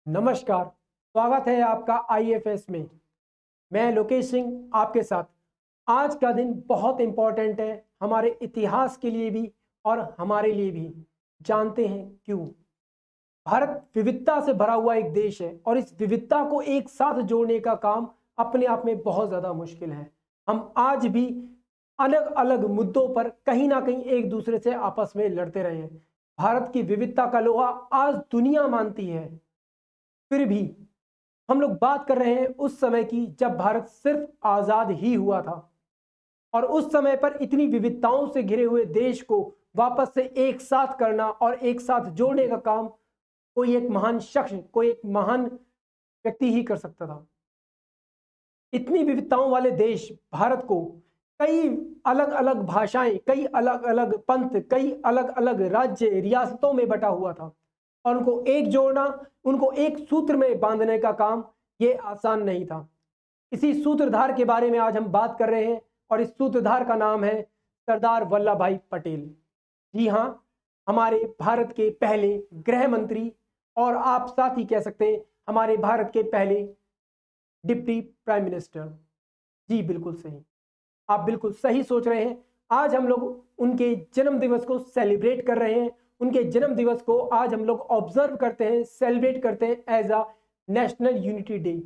नमस्कार, स्वागत है आपका आईएफएस में। मैं लोकेश सिंह आपके साथ। आज का दिन बहुत इंपॉर्टेंट है हमारे इतिहास के लिए भी और हमारे लिए भी। जानते हैं क्यों? भारत विविधता से भरा हुआ एक देश है और इस विविधता को एक साथ जोड़ने का काम अपने आप में बहुत ज़्यादा मुश्किल है। हम आज भी अलग अलग मुद्दों पर कहीं ना कहीं एक दूसरे से आपस में लड़ते रहे हैं। भारत की विविधता का लोहा आज दुनिया मानती है, फिर भी हम लोग बात कर रहे हैं उस समय की जब भारत सिर्फ आजाद ही हुआ था। और उस समय पर इतनी विविधताओं से घिरे हुए देश को वापस से एक साथ करना और एक साथ जोड़ने का काम कोई एक महान शख्स, कोई एक महान व्यक्ति ही कर सकता था। इतनी विविधताओं वाले देश भारत को कई अलग अलग भाषाएं, कई अलग अलग पंथ, कई अलग अलग राज्य रियासतों में बटा हुआ था और उनको एक जोड़ना, उनको एक सूत्र में बांधने का काम ये आसान नहीं था। इसी सूत्रधार के बारे में आज हम बात कर रहे हैं और इस सूत्रधार का नाम है सरदार वल्लभ भाई पटेल। जी हाँ, हमारे भारत के पहले गृह मंत्री और आप साथ ही कह सकते हैं हमारे भारत के पहले डिप्टी प्राइम मिनिस्टर। जी बिल्कुल सही, आप बिल्कुल सही सोच रहे हैं। आज हम लोग उनके जन्म दिवस को सेलिब्रेट कर रहे हैं। उनके जन्म दिवस को आज हम लोग ऑब्जर्व करते हैं, सेलिब्रेट करते हैं as a national unity day.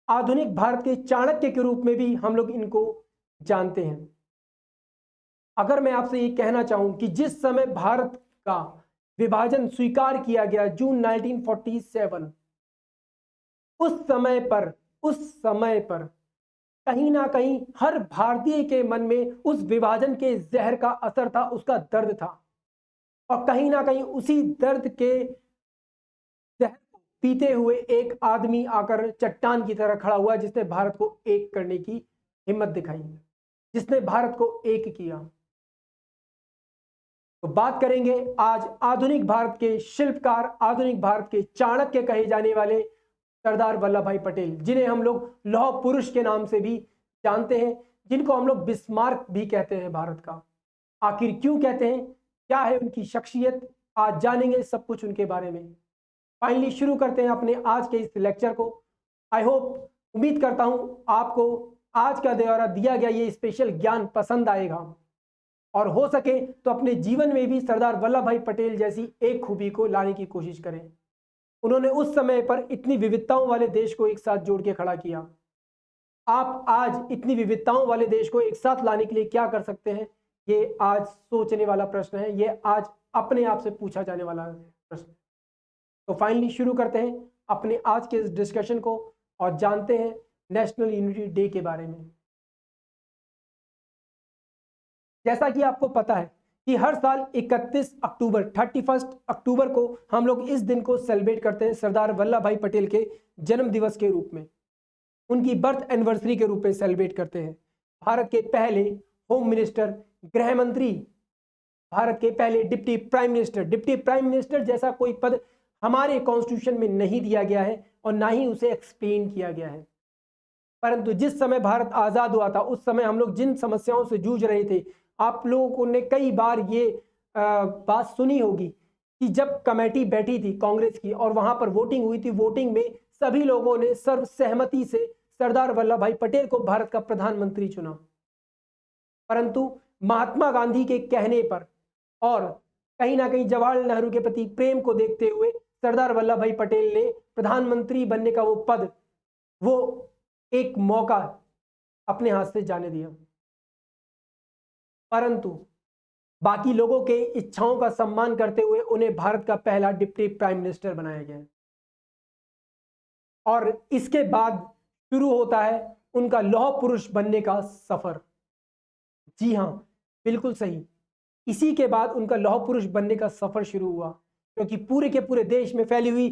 आधुनिक भारत के चाणक्य के रूप में भी हम लोग इनको जानते हैं। अगर मैं आपसे ये कहना चाहूं कि जिस समय भारत का विभाजन स्वीकार किया गया जून 1947, उस समय पर कहीं ना कहीं हर भारतीय के मन में उस विभाजन के जहर का असर था, उसका दर्द था। और कहीं ना कहीं उसी दर्द के जहर को पीते हुए एक आदमी आकर चट्टान की तरह खड़ा हुआ जिसने भारत को एक करने की हिम्मत दिखाई, जिसने भारत को एक किया। तो बात करेंगे आज आधुनिक भारत के शिल्पकार, आधुनिक भारत के चाणक्य कहे जाने वाले सरदार वल्लभ भाई पटेल, जिन्हें हम लोग लौह पुरुष के नाम से भी जानते हैं, जिनको हम लोग बिस्मार्क भी कहते हैं भारत का। आखिर क्यों कहते हैं, क्या है उनकी शख्सियत, आज जानेंगे सब कुछ उनके बारे में। फाइनली शुरू करते हैं अपने आज के इस लेक्चर को। आई होप, उम्मीद करता हूं आपको आज का द्वारा दिया गया ये स्पेशल ज्ञान पसंद आएगा और हो सके तो अपने जीवन में भी सरदार वल्लभ भाई पटेल जैसी एक खूबी को लाने की कोशिश करें। उन्होंने उस समय पर इतनी विविधताओं वाले देश को एक साथ जोड़ के खड़ा किया। आप आज इतनी विविधताओं वाले देश को एक साथ लाने के लिए क्या कर सकते हैं, ये आज सोचने वाला प्रश्न है, ये आज अपने आप से पूछा जाने वाला प्रश्न। तो फाइनली शुरू करते हैं अपने आज के इस डिस्कशन को और जानते हैं नेशनल यूनिटी डे के बारे में। जैसा कि आपको पता है कि हर साल 31 अक्टूबर को हम लोग इस दिन को सेलिब्रेट करते हैं सरदार वल्लभ भाई पटेल के जन्म दिवस के रूप में, उनकी बर्थ एनिवर्सरी के रूप में सेलिब्रेट करते हैं। भारत के पहले होम मिनिस्टर, गृह मंत्री, भारत के पहले डिप्टी प्राइम मिनिस्टर जैसा कोई पद हमारे कॉन्स्टिट्यूशन में नहीं दिया गया है और ना ही उसे एक्सप्लेन किया गया है। परंतु जिस समय भारत आजाद हुआ था उस समय हम लोग जिन समस्याओं से जूझ रहे थे, आप लोगों ने कई बार ये बात सुनी होगी कि जब कमेटी बैठी थी कांग्रेस की और वहां पर वोटिंग हुई थी, वोटिंग में सभी लोगों ने सर्वसहमति से सरदार वल्लभ भाई पटेल को भारत का प्रधानमंत्री चुना। परंतु महात्मा गांधी के कहने पर और कहीं ना कहीं जवाहरलाल नेहरू के प्रति प्रेम को देखते हुए सरदार वल्लभ भाई पटेल ने प्रधानमंत्री बनने का वो पद, वो एक मौका अपने हाथ से जाने दिया। परंतु बाकी लोगों के इच्छाओं का सम्मान करते हुए उन्हें भारत का पहला डिप्टी प्राइम मिनिस्टर बनाया गया और इसके बाद शुरू होता है उनका लौह पुरुष बनने का सफर। जी हां, बिल्कुल सही, इसी के बाद उनका लौह पुरुष बनने का सफर शुरू हुआ, क्योंकि पूरे के पूरे देश में फैली हुई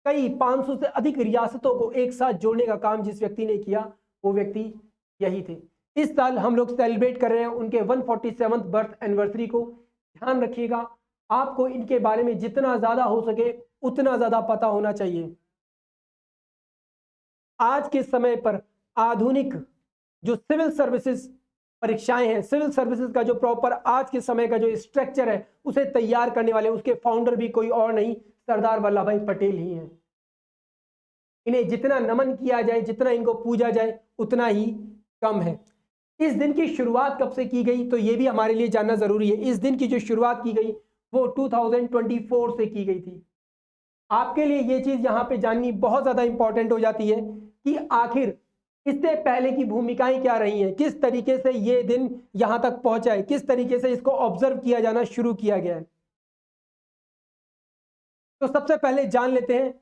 कई 500 से अधिक रियासतों को एक साथ जोड़ने का काम जिस व्यक्ति ने किया वो व्यक्ति यही थे। इस साल हम लोग सेलिब्रेट कर रहे हैं उनके 147th बर्थ एनिवर्सरी को। ध्यान रखिएगा, आपको इनके बारे में जितना ज्यादा हो सके उतना ज्यादा पता होना चाहिए। आज के समय पर आधुनिक जो सिविल सर्विसेज परीक्षाएं हैं, सिविल सर्विसेज का जो प्रॉपर आज के समय का जो स्ट्रक्चर है उसे तैयार करने वाले, उसके फाउंडर भी कोई और नहीं सरदार वल्लभ भाई पटेल ही हैं। इन्हें जितना नमन किया जाए, जितना इनको पूजा जाए, उतना ही कम है। इस दिन की शुरुआत कब से की गई, तो ये भी हमारे लिए जानना जरूरी है। इस दिन की जो शुरुआत की गई वो 2024 से की गई थी। आपके लिए ये चीज यहाँ पे जाननी बहुत ज्यादा इंपॉर्टेंट हो जाती है कि आखिर इससे पहले की भूमिकाएं क्या रही हैं, किस तरीके से ये दिन यहां तक पहुंचा है, किस तरीके से इसको ऑब्जर्व किया जाना शुरू किया गया है। तो सबसे पहले जान लेते हैं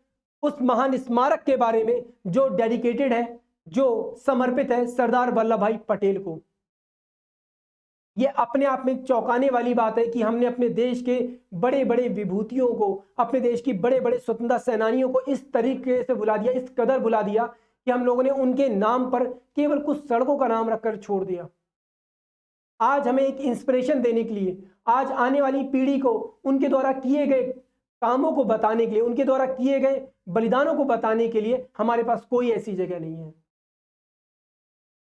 उस महान स्मारक के बारे में जो डेडिकेटेड है, जो समर्पित है सरदार वल्लभ भाई पटेल को। यह अपने आप में चौंकाने वाली बात है कि हमने अपने देश के बड़े बड़े विभूतियों को, अपने देश की बड़े बड़े स्वतंत्रता सेनानियों को इस तरीके से बुला दिया, इस कदर बुला दिया कि हम लोगों ने उनके नाम पर केवल कुछ सड़कों का नाम रखकर छोड़ दिया। आज हमें एक इंस्पिरेशन देने के लिए, आज आने वाली पीढ़ी को उनके द्वारा किए गए कामों को बताने के लिए, उनके द्वारा किए गए बलिदानों को बताने के लिए हमारे पास कोई ऐसी जगह नहीं है।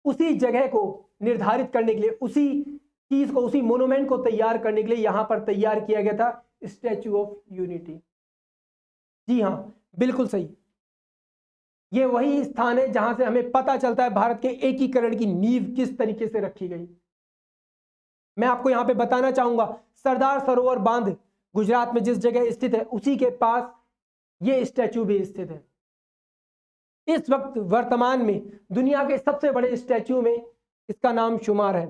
उसी जगह को निर्धारित करने के लिए, उसी चीज को, उसी मोन्यूमेंट को तैयार करने के लिए यहां पर तैयार किया गया था स्टैच्यू ऑफ यूनिटी। जी हां, बिल्कुल सही। ये वही स्थान है जहां से हमें पता चलता है भारत के एकीकरण की नींव किस तरीके से रखी गई। मैं आपको यहां पे बताना चाहूंगा, सरदार सरोवर बांध गुजरात में जिस जगह स्थित है, उसी के पास ये स्टैच्यू भी स्थित है। इस वक्त वर्तमान में दुनिया के सबसे बड़े स्टैच्यू में इसका नाम शुमार है।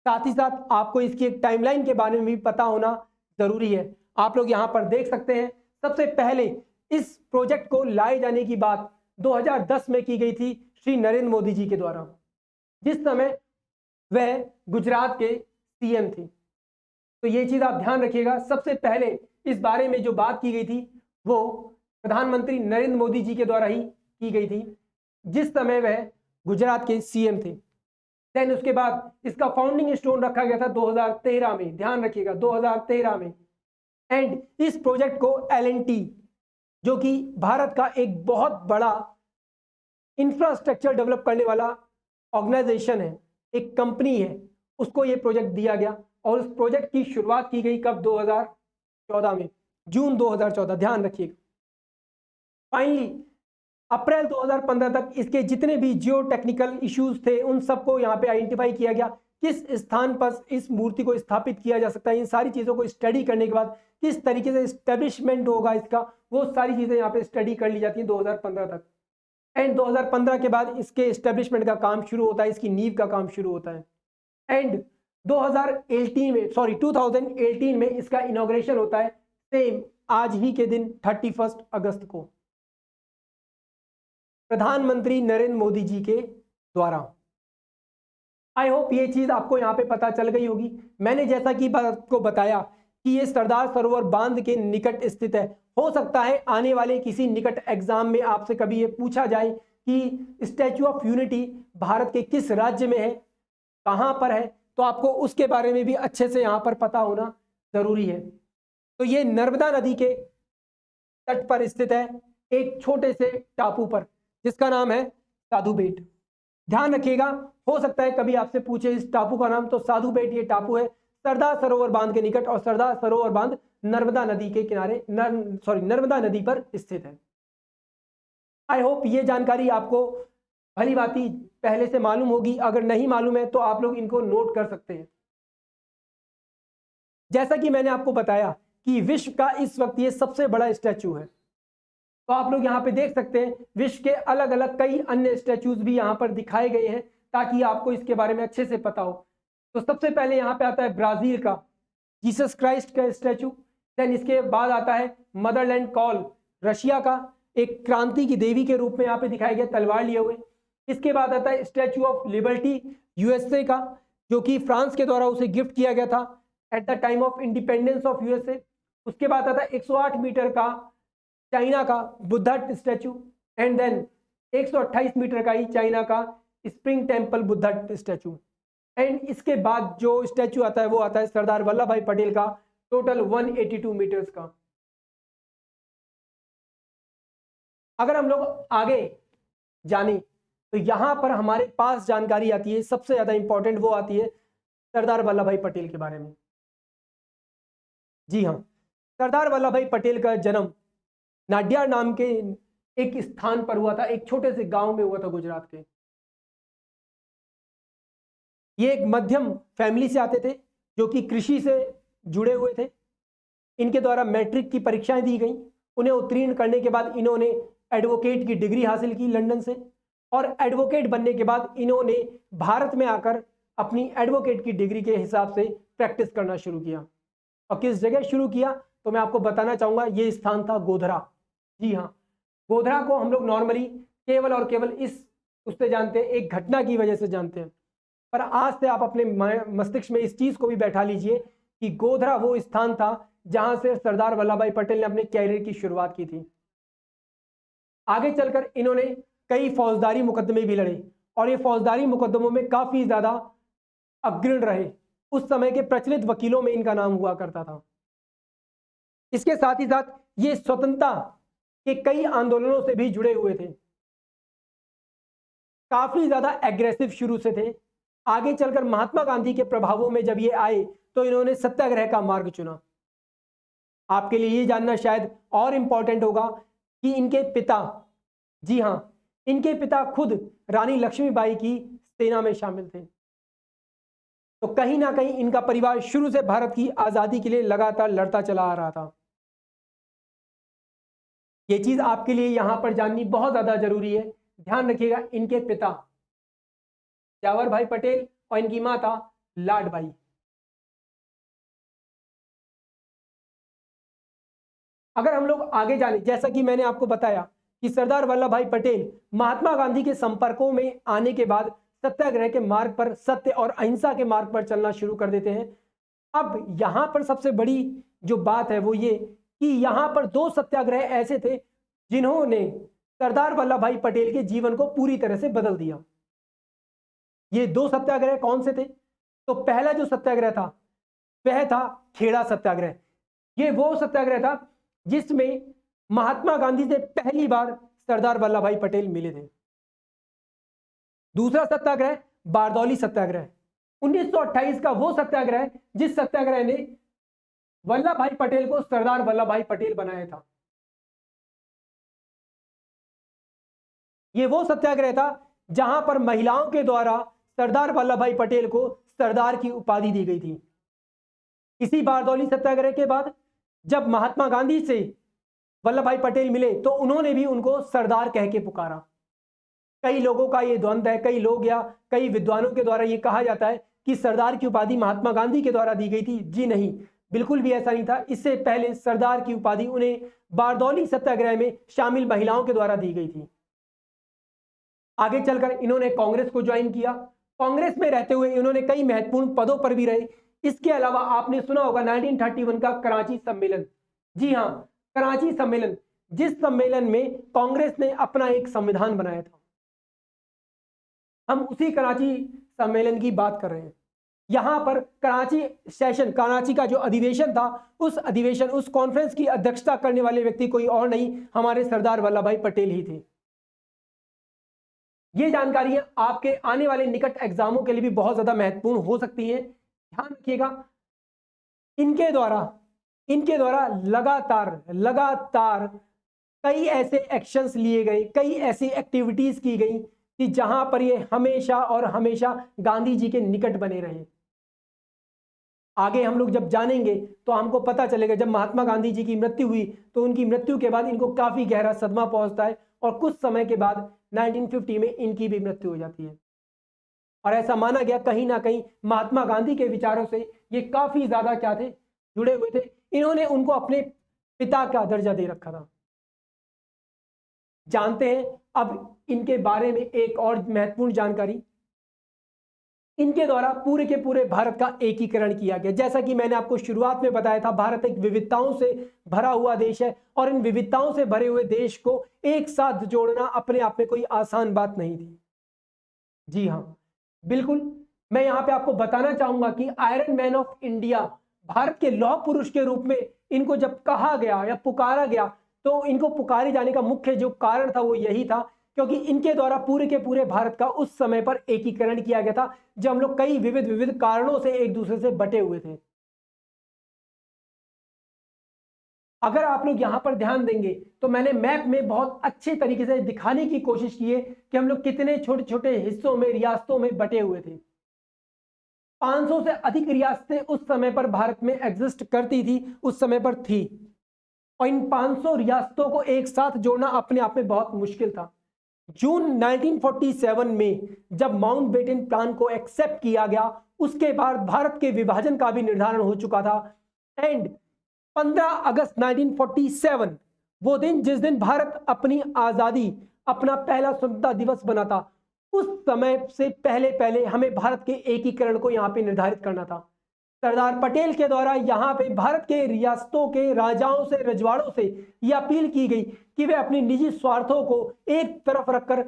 साथ ही साथ आपको इसकी एक टाइमलाइन के बारे में भी पता होना जरूरी है। आप लोग यहां पर देख सकते हैं, सबसे पहले इस प्रोजेक्ट को लाए जाने की बात 2010 में की गई थी श्री नरेंद्र मोदी जी के द्वारा, जिस समय वह गुजरात के सीएम थे। तो ये चीज आप ध्यान रखिएगा, सबसे पहले इस बारे में जो बात की गई थी वो प्रधानमंत्री नरेंद्र मोदी जी के द्वारा ही की गई थी, जिस समय वह गुजरात के सीएम थे। देन उसके बाद इसका फाउंडिंग स्टोन रखा गया था 2013 में, ध्यान रखिएगा 2013 में। एंड इस प्रोजेक्ट को एल&टी, जो कि भारत का एक बहुत बड़ा इंफ्रास्ट्रक्चर डेवलप करने वाला ऑर्गेनाइजेशन है, एक कंपनी है, उसको ये प्रोजेक्ट दिया गया। और उस प्रोजेक्ट की शुरुआत की गई कब, 2014 में, जून 2014, ध्यान रखिएगा। फाइनली अप्रैल 2015 तक इसके जितने भी जियो टेक्निकल इश्यूज थे उन सबको यहाँ पे आइडेंटिफाई किया गया, किस स्थान पर इस मूर्ति को स्थापित किया जा सकता है। इन सारी चीजों को स्टडी करने के बाद किस तरीके से एस्टेब्लिशमेंट होगा इसका, वो सारी चीजें यहाँ पे स्टडी कर ली जाती है 2015 तक। एंड 2015 के बाद इसके एस्टेब्लिशमेंट का काम शुरू होता है, इसकी नींव का काम शुरू होता है। एंड 2018 में इसका इनॉग्रेशन होता है, सेम आज ही के दिन 31 अगस्त को, प्रधानमंत्री नरेंद्र मोदी जी के द्वारा। आई होप ये चीज आपको यहाँ पे पता चल गई होगी। मैंने जैसा कि आपको बताया कि ये सरदार सरोवर बांध के निकट स्थित है। हो सकता है आने वाले किसी निकट एग्जाम में आपसे कभी ये पूछा जाए कि स्टैच्यू ऑफ यूनिटी भारत के किस राज्य में है, कहां पर है, तो आपको उसके बारे में भी अच्छे से यहाँ पर पता होना जरूरी है। तो ये नर्मदा नदी के तट पर स्थित है, एक छोटे से टापू पर, जिसका नाम है साधु बेट। ध्यान रखिएगा, हो सकता है कभी आपसे पूछे इस टापू का नाम, तो साधु बेट ये टापू है सरदार सरोवर बांध के निकट, और सरदार सरोवर बांध नर्मदा नदी के किनारे, नर्मदा नदी पर स्थित है। आई होप ये जानकारी आपको भली भांति पहले से मालूम होगी। अगर नहीं मालूम है तो आप लोग इनको नोट कर सकते हैं। जैसा कि मैंने आपको बताया कि विश्व का इस वक्त ये सबसे बड़ा स्टैच्यू है, तो आप लोग यहाँ पे देख सकते हैं विश्व के अलग अलग कई अन्य स्टैच्यूज भी यहाँ पर दिखाए गए हैं, ताकि आपको इसके बारे में अच्छे से पता हो। तो सबसे पहले यहाँ पे आता है ब्राजील का जीसस क्राइस्ट का स्टैचू। देन इसके बाद आता है मदरलैंड कॉल, रशिया का, एक क्रांति की देवी के रूप में यहाँ पे दिखाया गया तलवार लिए हुए। इसके बाद आता है स्टैचू ऑफ लिबर्टी यूएसए का, जो कि फ्रांस के द्वारा उसे गिफ्ट किया गया था at the time of independence of USA. उसके बाद आता है 108 मीटर का चाइना का Buddha statue, and then 128 metre का ही चाइना का spring temple Buddha statue. And इसके बाद जो स्टैचू आता है वो आता है सरदार वल्लभ भाई पटेल का, टोटल 182 मीटर्स का। अगर हम लोग आगे जाने तो यहां पर हमारे पास जानकारी आती है, सबसे ज्यादा इंपॉर्टेंट वो आती है सरदार वल्लभ भाई पटेल के बारे में। जी हाँ, सरदार वल्लभ भाई पटेल का जन्म नाडियाड नाम के एक स्थान पर हुआ था, एक छोटे से गांव में हुआ था गुजरात के। ये एक मध्यम फैमिली से आते थे जो कि कृषि से जुड़े हुए थे। इनके द्वारा मैट्रिक की परीक्षाएं दी गई। उन्हें उत्तीर्ण करने के बाद इन्होंने एडवोकेट की डिग्री हासिल की लंदन से, और एडवोकेट बनने के बाद इन्होंने भारत में आकर अपनी एडवोकेट की डिग्री के हिसाब से प्रैक्टिस करना शुरू किया। और किस जगह शुरू किया तो मैं आपको बताना चाहूंगा, ये स्थान था गोधरा। जी हाँ, गोधरा को हम लोग नॉर्मली केवल और केवल इस उससे जानते हैं, एक घटना की वजह से जानते हैं। पर आज से आप अपने मस्तिष्क में इस चीज को भी बैठा लीजिए कि गोधरा वो स्थान था जहां से सरदार वल्लभ भाई पटेल ने अपने कैरियर की शुरुआत की थी। आगे चलकर इन्होंने कई फौजदारी मुकदमे भी लड़े, और ये फौजदारी मुकदमों में काफी ज्यादा अग्रणी रहे। उस समय के प्रचलित वकीलों में इनका नाम हुआ करता था। इसके साथ ही साथ ये स्वतंत्रता के कई आंदोलनों से भी जुड़े हुए थे। काफी ज्यादा एग्रेसिव शुरू से थे। आगे चलकर महात्मा गांधी के प्रभावों में जब ये आए तो इन्होंने सत्याग्रह का मार्ग चुना। आपके लिए ये जानना शायद और इंपॉर्टेंट होगा कि इनके पिता, जी हां, इनके पिता खुद रानी लक्ष्मीबाई की सेना में शामिल थे। तो कहीं ना कहीं इनका परिवार शुरू से भारत की आजादी के लिए लगातार लड़ता चला आ रहा था। यह चीज आपके लिए यहां पर जाननी बहुत ज्यादा जरूरी है। ध्यान रखिएगा, इनके पिता जावर भाई पटेल और इनकी माता लाडबाई। अगर हम लोग आगे जाने, जैसा कि मैंने आपको बताया कि सरदार वल्लभ भाई पटेल महात्मा गांधी के संपर्कों में आने के बाद सत्याग्रह के मार्ग पर, सत्य और अहिंसा के मार्ग पर चलना शुरू कर देते हैं। अब यहां पर सबसे बड़ी जो बात है वो ये कि यहां पर दो सत्याग्रह ऐसे थे जिन्होंने सरदार वल्लभ भाई पटेल के जीवन को पूरी तरह से बदल दिया। ये दो सत्याग्रह कौन से थे? तो पहला जो सत्याग्रह था वह था खेड़ा सत्याग्रह। ये वो सत्याग्रह था जिसमें महात्मा गांधी से पहली बार सरदार वल्लभ भाई पटेल मिले थे। दूसरा सत्याग्रह बारदौली सत्याग्रह, 1928 का वो सत्याग्रह जिस सत्याग्रह ने वल्लभ भाई पटेल को सरदार वल्लभ भाई पटेल बनाया था। ये वो सत्याग्रह था जहां पर महिलाओं के द्वारा सरदार वल्लभ भाई पटेल को सरदार की उपाधि दी गई थी। इसी बारदौली सत्याग्रह के बाद जब महात्मा गांधी से वल्लभ भाई पटेल मिले तो उन्होंने भी उनको सरदार कह के पुकारा। कई लोगों का ये द्वंद्व है, कई लोग या कई विद्वानों के द्वारा ये कहा जाता है कि सरदार की उपाधि महात्मा गांधी के द्वारा दी गई थी। जी नहीं, बिल्कुल भी ऐसा नहीं था। इससे पहले सरदार की उपाधि उन्हें बारदौली सत्याग्रह में शामिल महिलाओं के द्वारा दी गई थी। आगे चलकर इन्होंने कांग्रेस को ज्वाइन किया। कांग्रेस में रहते हुए इन्होंने कई महत्वपूर्ण पदों पर भी रहे। इसके अलावा आपने सुना होगा 1931 का कराची सम्मेलन। जी हां, कराची सम्मेलन, जिस सम्मेलन में कांग्रेस ने अपना एक संविधान बनाया था। हम उसी कराची सम्मेलन की बात कर रहे हैं। यहां पर कराची सेशन, कराची का जो अधिवेशन था, उस अधिवेशन, उस कॉन्फ्रेंस की अध्यक्षता करने वाले व्यक्ति कोई और नहीं, हमारे सरदार वल्लभ भाई पटेल ही थे। ये जानकारियां आपके आने वाले निकट एग्जामों के लिए भी बहुत ज्यादा महत्वपूर्ण हो सकती हैं। ध्यान रखिएगा, इनके द्वारा लगातार कई ऐसे एक्शंस लिए गए, कई ऐसी एक्टिविटीज की गई कि जहां पर ये हमेशा और हमेशा गांधी जी के निकट बने रहे। आगे हम लोग जब जानेंगे तो हमको पता चलेगा, जब महात्मा गांधी जी की मृत्यु हुई तो उनकी मृत्यु के बाद इनको काफी गहरा सदमा पहुंचता है, और कुछ समय के बाद 1950 में इनकी भी मृत्यु हो जाती है। और ऐसा माना गया कहीं ना कहीं महात्मा गांधी के विचारों से ये काफी ज्यादा क्या थे, जुड़े हुए थे। इन्होंने उनको अपने पिता का दर्जा दे रखा था। जानते हैं अब इनके बारे में एक और महत्वपूर्ण जानकारी। इनके द्वारा पूरे के पूरे भारत का एकीकरण किया गया। जैसा कि मैंने आपको शुरुआत में बताया था, भारत एक विविधताओं से भरा हुआ देश है, और इन विविधताओं से भरे हुए देश को एक साथ जोड़ना अपने आप में कोई आसान बात नहीं थी। जी हाँ, बिल्कुल। मैं यहां पे आपको बताना चाहूंगा कि iron man of India, Bharat के लौह पुरुष के रूप में इनको जब कहा गया या पुकारा गया, तो इनको पुकारे जाने का मुख्य जो कारण था वो यही था क्योंकि इनके द्वारा पूरे के पूरे भारत का उस समय पर एकीकरण किया गया था, जब हम लोग कई विविध कारणों से एक दूसरे से बटे हुए थे। अगर आप लोग यहाँ पर ध्यान देंगे तो मैंने मैप में बहुत अच्छे तरीके से दिखाने की कोशिश की है कि हम लोग कितने छोटे छोटे हिस्सों में, रियासतों में बटे हुए थे। 500 से अधिक रियासतें उस समय पर भारत में एग्जिस्ट करती थी, उस समय पर थी, और इन 500 रियासतों को एक साथ जोड़ना अपने आप में बहुत मुश्किल था। जून 1947 में जब माउंटबेटन प्लान को एक्सेप्ट किया गया, उसके बाद भारत के विभाजन का भी निर्धारण हो चुका था। एंड 15 अगस्त 1947 वो दिन जिस दिन भारत अपनी आजादी, अपना पहला स्वतंत्रता दिवस बना था, उस समय से पहले पहले हमें भारत के एकीकरण को यहां पे निर्धारित करना था। सरदार पटेल के द्वारा यहाँ पे भारत के रियासतों के राजाओं से, रजवाड़ों से यह अपील की गई कि वे अपनी निजी स्वार्थों को एक तरफ रखकर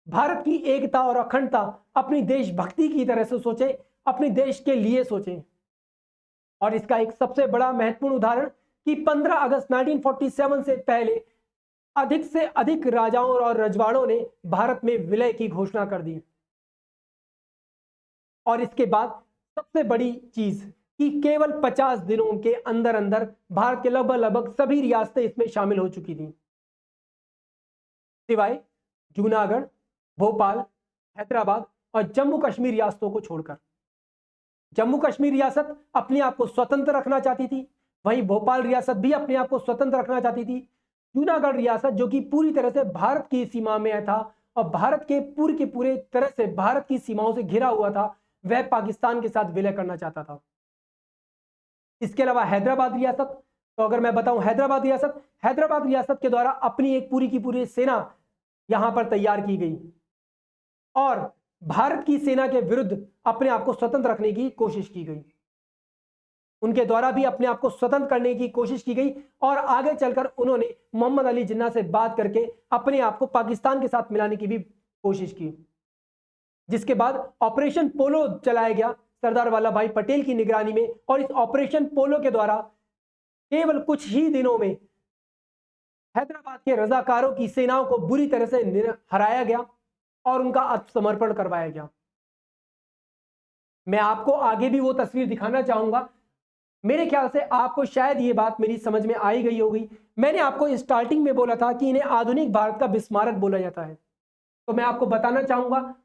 भारत की एकता और अखंडता, अपनी देशभक्ति की तरह से सोचें, अपने देश के लिए सोचें। और इसका एक सबसे बड़ा महत्वपूर्ण उदाहरण कि 15 अगस्त 1947 से पहले अधिक से अधिक राजाओं और रजवाड़ों ने भारत में विलय की घोषणा कर दी। और इसके बाद सबसे बड़ी चीज कि केवल 50 दिनों के अंदर अंदर भारत के लगभग सभी रियासतें इसमें शामिल हो चुकी थी, सिवाय जूनागढ़, भोपाल, हैदराबाद और जम्मू कश्मीर रियासतों को छोड़कर। जम्मू कश्मीर रियासत अपने आप को स्वतंत्र रखना चाहती थी, वहीं भोपाल रियासत भी अपने आप को स्वतंत्र रखना चाहती थी। जूनागढ़ रियासत जो कि पूरी तरह से भारत की सीमा में था और भारत के पूरे तरह से भारत की सीमाओं से घिरा हुआ था, वह पाकिस्तान के साथ विलय करना चाहता था। इसके अलावा हैदराबाद रियासत, तो अगर मैं बताऊं हैदराबाद रियासत के द्वारा अपनी एक पूरी की पूरी सेना यहां पर तैयार की गई और भारत की सेना के विरुद्ध अपने आप को स्वतंत्र रखने की कोशिश की गई। उनके द्वारा भी अपने आप को स्वतंत्र करने की कोशिश की गई और आगे चलकर उन्होंने मोहम्मद अली जिन्ना से बात करके अपने आप को पाकिस्तान के साथ मिलाने की भी कोशिश की, जिसके बाद ऑपरेशन पोलो चलाया गया सरदार वल्लभ भाई पटेल की निगरानी में। और इस ऑपरेशन पोलो के द्वारा केवल कुछ ही दिनों में हैदराबाद के रजाकारों की सेनाओं को बुरी तरह से हराया गया और उनका आत्मसमर्पण करवाया गया। मैं आपको आगे भी वो तस्वीर दिखाना चाहूंगा। मेरे ख्याल से आपको शायद ये बात मेरी समझ में आई गई होगी। मैंने आपको स्टार्टिंग में बोला था कि इन्हें आधुनिक भारत का बिस्मारक बोला जाता है, तो मैं आपको बताना चाहूंगा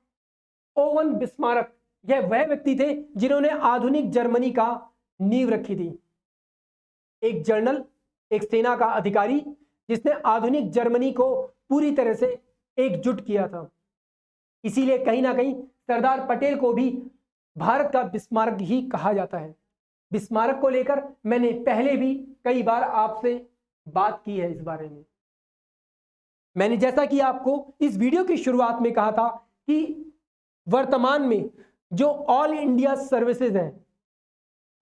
ओवन बिस्मारक यह वह व्यक्ति थे जिन्होंने आधुनिक जर्मनी का नींव रखी थी। एक जनरल, एक सेना का अधिकारी जिसने आधुनिक जर्मनी को पूरी तरह से एकजुट किया था। इसीलिए कहीं ना कहीं सरदार पटेल को भी भारत का बिस्मारक ही कहा जाता है। बिस्मारक को लेकर मैंने पहले भी कई बार आपसे बात की है। इस बारे में मैंने जैसा कि आपको इस वीडियो की शुरुआत में कहा था कि वर्तमान में जो ऑल इंडिया सर्विसेज हैं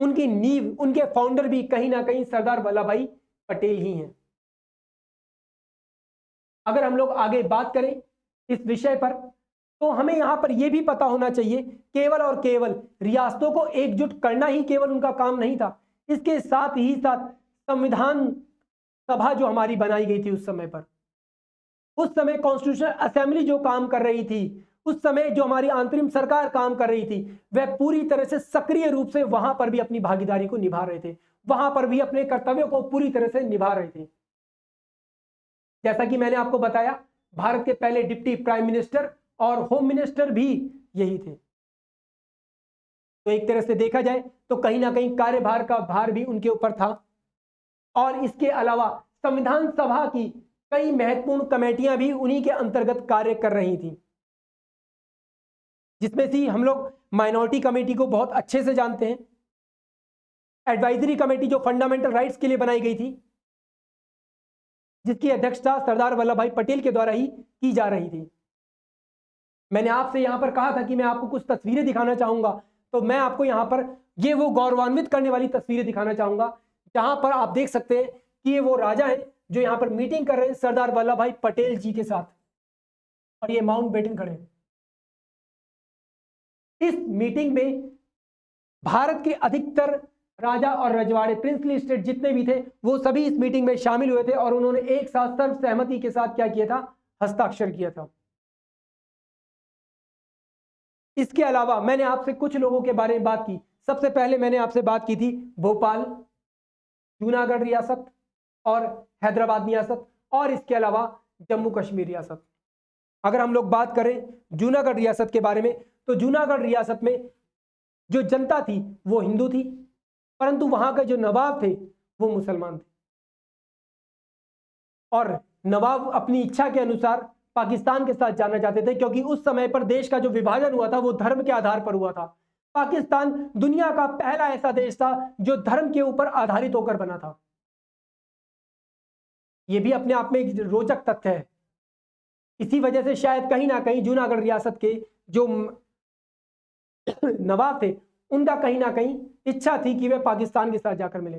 उनकी नींव, उनके फाउंडर भी कहीं ना कहीं सरदार वल्लभ भाई पटेल ही हैं। अगर हम लोग आगे बात करें इस विषय पर तो हमें यहां पर यह भी पता होना चाहिए केवल और केवल रियासतों को एकजुट करना ही केवल उनका काम नहीं था। इसके साथ ही साथ संविधान सभा जो हमारी बनाई गई थी उस समय कॉन्स्टिट्यूशनल असेंबली जो काम कर रही थी, उस समय जो हमारी अंतरिम सरकार काम कर रही थी, वह पूरी तरह से सक्रिय रूप से वहां पर भी अपनी भागीदारी को निभा रहे थे, वहां पर भी अपने कर्तव्यों को पूरी तरह से निभा रहे थे। जैसा कि मैंने आपको बताया, भारत के पहले डिप्टी प्राइम मिनिस्टर और होम मिनिस्टर भी यही थे। तो एक तरह से देखा जाए तो कहीं ना कहीं कार्यभार का भार भी उनके ऊपर था। और इसके अलावा संविधान सभा की कई महत्वपूर्ण कमेटियां भी उन्हीं के अंतर्गत कार्य कर रही थी, जिसमें से हम लोग माइनॉरिटी कमेटी को बहुत अच्छे से जानते हैं। एडवाइजरी कमेटी जो फंडामेंटल राइट्स के लिए बनाई गई थी, जिसकी अध्यक्षता सरदार वल्लभ भाई पटेल के द्वारा ही की जा रही थी। मैंने आपसे यहां पर कहा था कि मैं आपको कुछ तस्वीरें दिखाना चाहूंगा, तो मैं आपको यहां पर ये वो गौरवान्वित करने वाली तस्वीरें दिखाना चाहूंगा जहां पर आप देख सकते हैं कि ये वो राजा है जो यहां पर मीटिंग कर रहे हैं सरदार वल्लभ भाई पटेल जी के साथ, और ये माउंटबेटन खड़े हैं। इस मीटिंग में भारत के अधिकतर राजा और रजवाड़े, प्रिंसली स्टेट जितने भी थे, वो सभी इस मीटिंग में शामिल हुए थे और उन्होंने एक साथ सर्वसहमति के साथ क्या किया था, हस्ताक्षर किया था। इसके अलावा मैंने आपसे कुछ लोगों के बारे में बात की। सबसे पहले मैंने आपसे बात की थी भोपाल, जूनागढ़ रियासत, और हैदराबाद रियासत, और इसके अलावा जम्मू कश्मीर रियासत। अगर हम लोग बात करें जूनागढ़ रियासत के बारे में, तो जूनागढ़ रियासत में जो जनता थी वो हिंदू थी, परंतु वहां के जो नवाब थे वो मुसलमान थे, और नवाब अपनी इच्छा के अनुसार पाकिस्तान के साथ जाना चाहते थे, क्योंकि उस समय पर देश का जो विभाजन हुआ था वो धर्म के आधार पर हुआ था। पाकिस्तान दुनिया का पहला ऐसा देश था जो धर्म के ऊपर आधारित होकर बना था। यह भी अपने आप में एक रोचक तथ्य है। इसी वजह से शायद कहीं ना कहीं जूनागढ़ रियासत के जो नवाब थे उनका कहीं ना कहीं इच्छा थी कि वे पाकिस्तान के साथ जाकर मिले।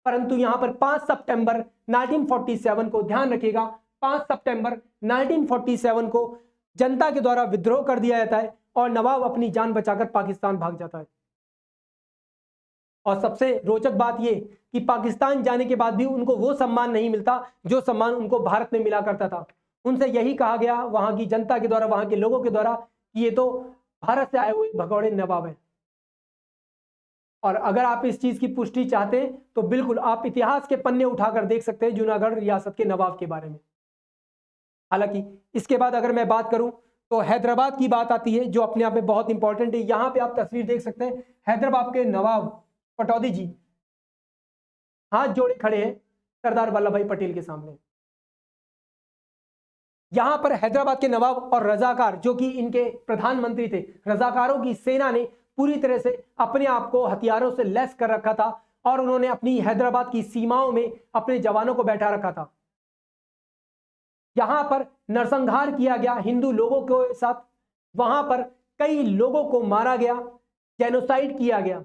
परंतु यहां पर 5 सितंबर 1947 को, ध्यान रखिएगा, 5 सितंबर 1947 को जनता के द्वारा विद्रोह कर दिया जाता है और नवाब अपनी जान बचाकर पाकिस्तान भाग जाता है। और सबसे रोचक बात यह कि पाकिस्तान जाने के बाद भी उनको वो सम्मान नहीं मिलता जो सम्मान उनको भारत में मिला करता था। उनसे यही कहा गया वहां की जनता के द्वारा, वहां के लोगों के द्वारा, कि ये तो भारत से आए हुए भगौड़े नवाब हैं। और अगर आप इस चीज की पुष्टि चाहते हैं तो बिल्कुल आप इतिहास के पन्ने उठाकर देख सकते हैं जूनागढ़ रियासत के नवाब के बारे में। हालांकि इसके बाद अगर मैं बात करूं तो हैदराबाद की बात आती है, जो अपने आप में बहुत इंपॉर्टेंट है। यहां पे आप तस्वीर देख सकते हैं, हैदराबाद के नवाब पटौदी जी हाथ जोड़े खड़े हैं सरदार वल्लभ भाई पटेल के सामने। यहां पर हैदराबाद के नवाब और रजाकार, जो कि इनके प्रधानमंत्री थे, रजाकारों की सेना ने पूरी तरह से अपने आप को हथियारों से लैस कर रखा था और उन्होंने अपनी हैदराबाद की सीमाओं में अपने जवानों को बैठा रखा था। यहां पर नरसंहार किया गया हिंदू लोगों के साथ, वहां पर कई लोगों को मारा गया, जेनोसाइड किया गया।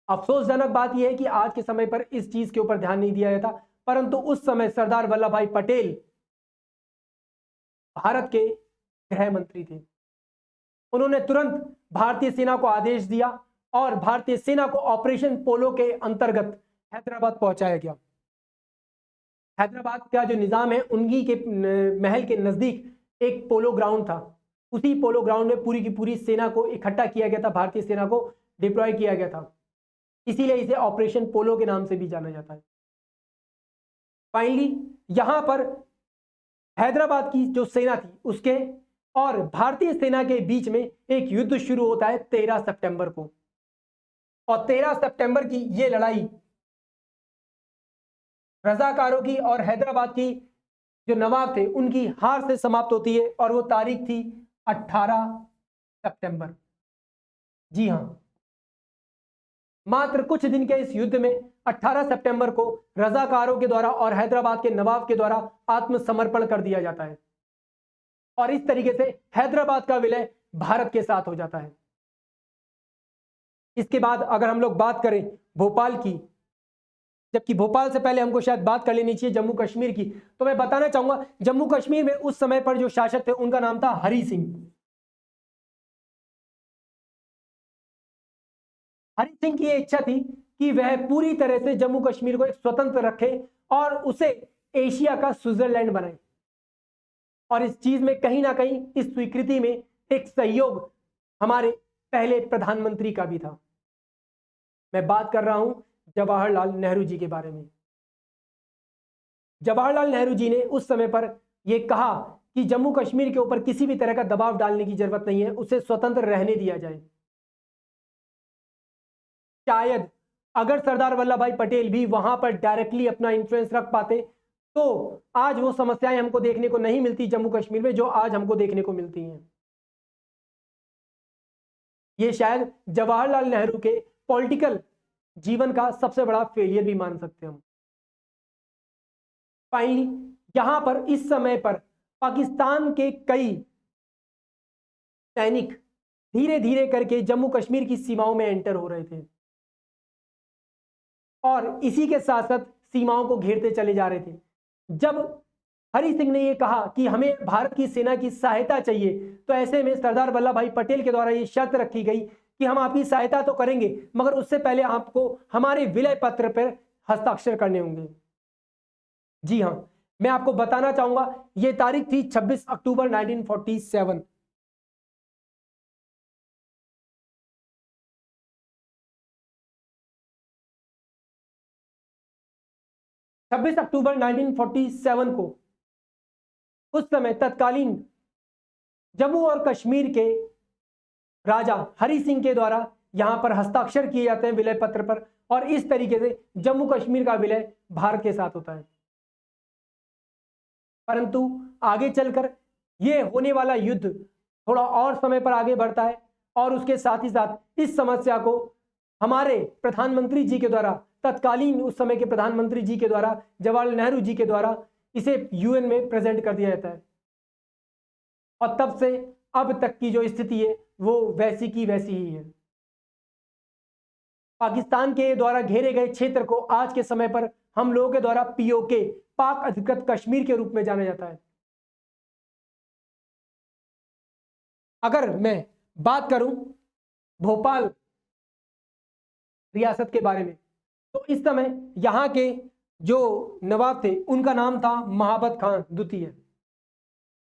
अफसोसजनक बात यह है कि आज के समय पर इस चीज के ऊपर ध्यान नहीं दिया जाता, परंतु उस समय सरदार वल्लभ भाई पटेल भारत के गृह मंत्री थे। उन्होंने तुरंत भारतीय सेना को आदेश दिया और भारतीय सेना को ऑपरेशन पोलो के अंतर्गत हैदराबाद पहुंचाया गया। हैदराबाद का जो निजाम है, उन्हीं के महल के नजदीक एक पोलो ग्राउंड था। उसी पोलो ग्राउंड में पूरी की पूरी सेना को इकट्ठा किया गया था, भारतीय सेना को डिप्लॉय किया गया था। इसीलिए इसे ऑपरेशन पोलो के नाम से भी जाना जाता है। फाइनली यहां पर हैदराबाद की जो सेना थी उसके और भारतीय सेना के बीच में एक युद्ध शुरू होता है 13 सितंबर को। और 13 सितंबर की यह लड़ाई रजाकारों की और हैदराबाद की जो नवाब थे उनकी हार से समाप्त होती है, और वो तारीख थी 18 सितंबर। जी हां, मात्र कुछ दिन के इस युद्ध में 18 सितंबर को रजाकारों के द्वारा और हैदराबाद के नवाब के द्वारा आत्मसमर्पण कर दिया जाता है, और इस तरीके से हैदराबाद का विलय भारत के साथ हो जाता है। इसके बाद अगर हम लोग बात करें भोपाल की, जबकि भोपाल से पहले हमको शायद बात कर लेनी चाहिए जम्मू कश्मीर की, तो मैं बताना चाहूंगा जम्मू कश्मीर में उस समय पर जो शासक थे उनका नाम था हरि सिंह। हरि सिंह की यह इच्छा थी कि वह पूरी तरह से जम्मू कश्मीर को एक स्वतंत्र रखे और उसे एशिया का स्विट्जरलैंड बनाए। और इस चीज में कहीं ना कहीं इस स्वीकृति में एक सहयोग हमारे पहले प्रधानमंत्री का भी था। मैं बात कर रहा हूं जवाहरलाल नेहरू जी के बारे में। जवाहरलाल नेहरू जी ने उस समय पर यह कहा कि जम्मू कश्मीर के ऊपर किसी भी तरह का दबाव डालने की जरूरत नहीं है, उसे स्वतंत्र रहने दिया जाए। शायद अगर सरदार वल्लभ भाई पटेल भी वहां पर डायरेक्टली अपना इन्फ्लुएंस रख पाते तो आज वो समस्याएं हमको देखने को नहीं मिलती जम्मू कश्मीर में जो आज हमको देखने को मिलती हैं। ये शायद जवाहरलाल नेहरू के पॉलिटिकल जीवन का सबसे बड़ा फेलियर भी मान सकते हैं हम। फाइनली यहां पर इस समय पर पाकिस्तान के कई सैनिक धीरे धीरे करके जम्मू कश्मीर की सीमाओं में एंटर हो रहे थे और इसी के साथ साथ सीमाओं को घेरते चले जा रहे थे। जब हरि सिंह ने यह कहा कि हमें भारत की सेना की सहायता चाहिए, तो ऐसे में सरदार वल्लभ भाई पटेल के द्वारा यह शर्त रखी गई कि हम आपकी सहायता तो करेंगे, मगर उससे पहले आपको हमारे विलय पत्र पर हस्ताक्षर करने होंगे। जी हां, मैं आपको बताना चाहूंगा यह तारीख थी 26 अक्टूबर 1947। 26 अक्टूबर 1947 को उस समय तत्कालीन जम्मू और कश्मीर के राजा हरि सिंह के द्वारा यहां पर हस्ताक्षर किए जाते हैं विलय पत्र पर, और इस तरीके से जम्मू कश्मीर का विलय भारत के साथ होता है। परंतु आगे चलकर यह होने वाला युद्ध थोड़ा और समय पर आगे बढ़ता है, और उसके साथ ही साथ इस समस्या को हमारे प्रधानमंत्री जी के द्वारा, तत्कालीन उस समय के प्रधानमंत्री जी के द्वारा, जवाहरलाल नेहरू जी के द्वारा इसे यूएन में प्रेजेंट कर दिया जाता है, और तब से अब तक की जो स्थिति है वो वैसी की वैसी ही है। पाकिस्तान के द्वारा घेरे गए क्षेत्र को आज के समय पर हम लोगों के द्वारा पीओके, पाक अधिकृत कश्मीर के रूप में जाना जाता है। अगर मैं बात करूं भोपाल रियासत के बारे में, तो इस समय यहां के जो नवाब थे उनका नाम था महाबत खां द्वितीय,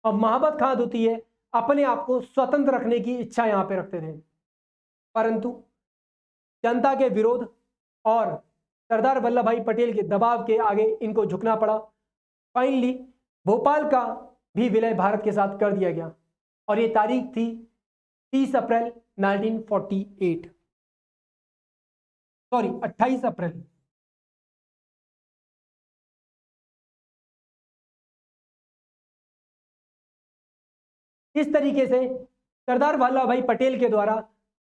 और महाबत खां द्वितीय अपने आप को स्वतंत्र रखने की इच्छा यहां पे रखते थे, परंतु जनता के विरोध और सरदार वल्लभ भाई पटेल के दबाव के आगे इनको झुकना पड़ा। फाइनली भोपाल का भी विलय भारत के साथ कर दिया गया, और ये तारीख थी 30 अप्रैल 1948, सॉरी 28 अप्रैल। इस तरीके से सरदार वल्लभ भाई पटेल के द्वारा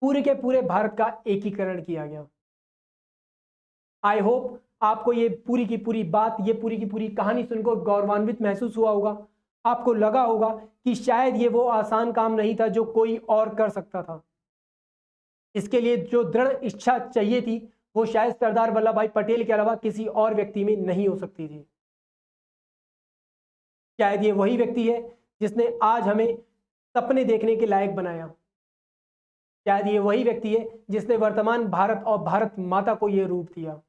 पूरे के पूरे भारत का एकीकरण किया गया। आई होप आपको ये पूरी की पूरी बात, ये पूरी की पूरी कहानी सुनकर गौरवान्वित महसूस हुआ होगा। आपको लगा होगा कि शायद ये वो आसान काम नहीं था जो कोई और कर सकता था। इसके लिए जो दृढ़ इच्छा चाहिए थी वो शायद सरदार वल्लभ भाई पटेल के अलावा किसी और व्यक्ति में नहीं हो सकती थी। शायद ये वही व्यक्ति है जिसने आज हमें सपने देखने के लायक बनाया। शायद ये वही व्यक्ति है जिसने वर्तमान भारत और भारत माता को यह रूप दिया।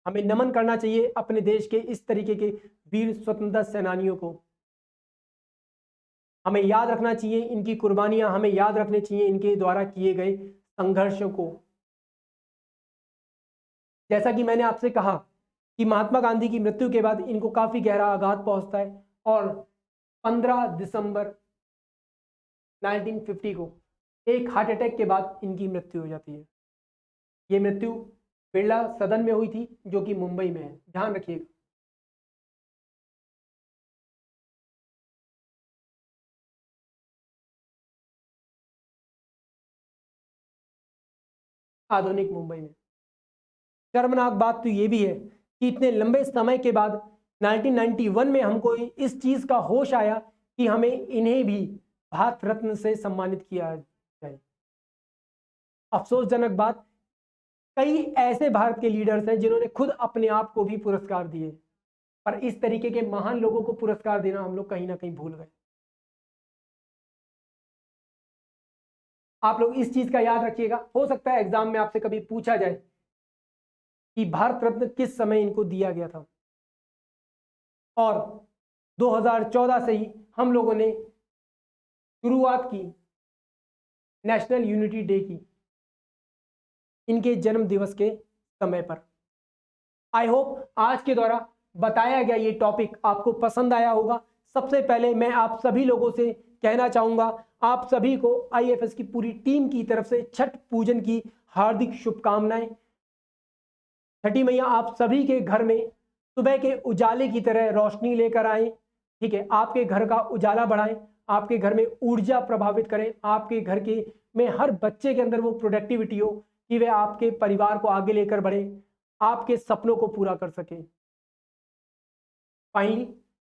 हमें नमन करना चाहिए अपने देश के इस तरीके के वीर स्वतंत्रता सेनानियों को। हमें याद रखना चाहिए इनकी कुर्बानियां, हमें याद रखने चाहिए इनके द्वारा किए गए संघर्षों को। जैसा कि मैंने आपसे कहा कि महात्मा गांधी की मृत्यु के बाद इनको काफी गहरा आघात पहुंचता है, और 15 दिसंबर 1950 को एक हार्ट अटैक के बाद इनकी मृत्यु हो जाती है। ये मृत्यु बिरला सदन में हुई थी जो कि मुंबई में है, ध्यान रखिएगा। आधुनिक मुंबई में। शर्मनाक बात तो ये भी है कि इतने लंबे समय के बाद 1991 में हमको इस चीज का होश आया कि हमें इन्हें भी भारत रत्न से सम्मानित किया जाए। अफसोसजनक बात, कई ऐसे भारत के लीडर्स हैं जिन्होंने खुद अपने आप को भी पुरस्कार दिए, पर इस तरीके के महान लोगों को पुरस्कार देना हम लोग कहीं ना कहीं भूल गए। आप लोग इस चीज का याद रखिएगा। हो सकता है एग्जाम में आपसे कभी पूछा जाए कि भारत रत्न किस समय इनको दिया गया था, और 2014 से ही हम लोगों ने शुरुआत की नेशनल यूनिटी डे की, इनके जन्म दिवस के समय पर। आई होप आज के द्वारा बताया गया ये टॉपिक आपको पसंद आया होगा। सबसे पहले मैं आप सभी लोगों से कहना चाहूंगा, आप सभी को आईएफएस की पूरी टीम की तरफ से छठ पूजन की हार्दिक शुभकामनाएं। छठी मैया आप सभी के घर में सुबह के उजाले की तरह रोशनी लेकर आए, ठीक है, आपके घर का उजाला बढ़ाएं, आपके घर में ऊर्जा प्रभावित करें, आपके घर के में हर बच्चे के अंदर वो प्रोडक्टिविटी हो कि वे आपके परिवार को आगे लेकर बढ़े, आपके सपनों को पूरा कर सके। फाइनली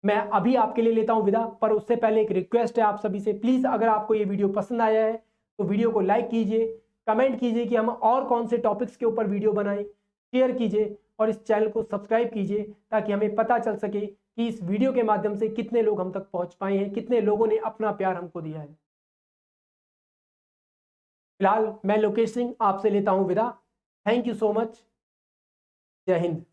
मैं अभी आपके लिए लेता हूं विदा, पर उससे पहले एक रिक्वेस्ट है आप सभी से, प्लीज अगर आपको ये वीडियो पसंद आया है तो वीडियो को लाइक कीजिए, कमेंट कीजिए कि हम और कौन से टॉपिक्स के ऊपर वीडियो बनाएं, शेयर कीजिए और इस चैनल को सब्सक्राइब कीजिए ताकि हमें पता चल सके कि इस वीडियो के माध्यम से कितने लोग हम तक पहुंच पाए हैं, कितने लोगों ने अपना प्यार हमको दिया है। फिलहाल मैं लोकेश सिंह आपसे लेता हूं विदा। Thank you so much. जय हिंद।